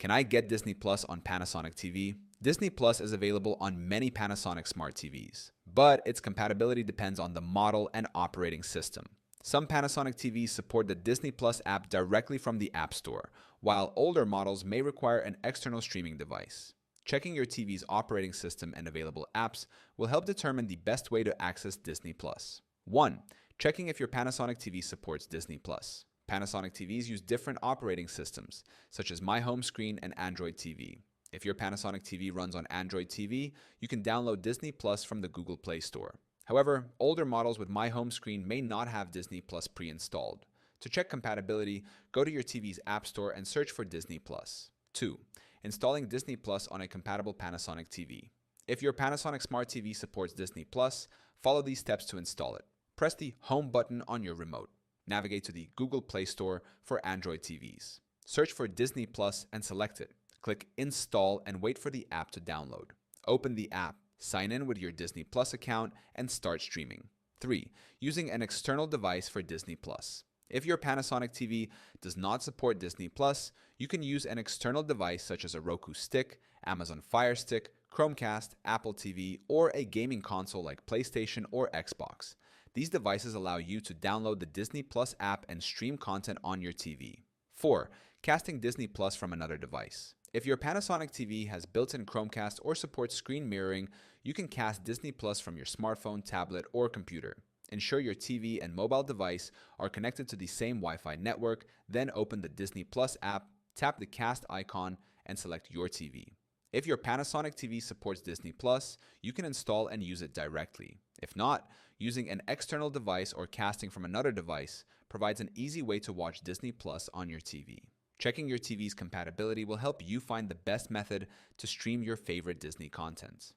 Can I get Disney Plus on Panasonic TV? Disney Plus is available on many Panasonic smart TVs, but its compatibility depends on the model and operating system. Some Panasonic TVs support the Disney Plus app directly from the App Store, while older models may require an external streaming device. Checking your TV's operating system and available apps will help determine the best way to access Disney Plus. 1. Checking if your Panasonic TV supports Disney Plus. Panasonic TVs use different operating systems, such as My Home Screen and Android TV. If your Panasonic TV runs on Android TV, you can download Disney Plus from the Google Play Store. However, older models with My Home Screen may not have Disney Plus pre-installed. To check compatibility, go to your TV's App Store and search for Disney Plus. 2. Installing Disney Plus on a compatible Panasonic TV. If your Panasonic Smart TV supports Disney Plus, follow these steps to install it. Press the Home button on your remote. Navigate to the Google Play Store for Android TVs. Search for Disney Plus and select it. Click Install and wait for the app to download. Open the app, sign in with your Disney Plus account, and start streaming. 3. Using an external device for Disney Plus. If your Panasonic TV does not support Disney Plus, you can use an external device such as a Roku stick, Amazon Fire Stick, Chromecast, Apple TV, or a gaming console like PlayStation or Xbox. These devices allow you to download the Disney Plus app and stream content on your TV. 4. Casting Disney Plus from another device. If your Panasonic TV has built-in Chromecast or supports screen mirroring, you can cast Disney Plus from your smartphone, tablet, or computer. Ensure your TV and mobile device are connected to the same Wi-Fi network, then open the Disney Plus app, tap the cast icon, and select your TV. If your Panasonic TV supports Disney Plus, you can install and use it directly. If not, using an external device or casting from another device provides an easy way to watch Disney Plus on your TV. Checking your TV's compatibility will help you find the best method to stream your favorite Disney content.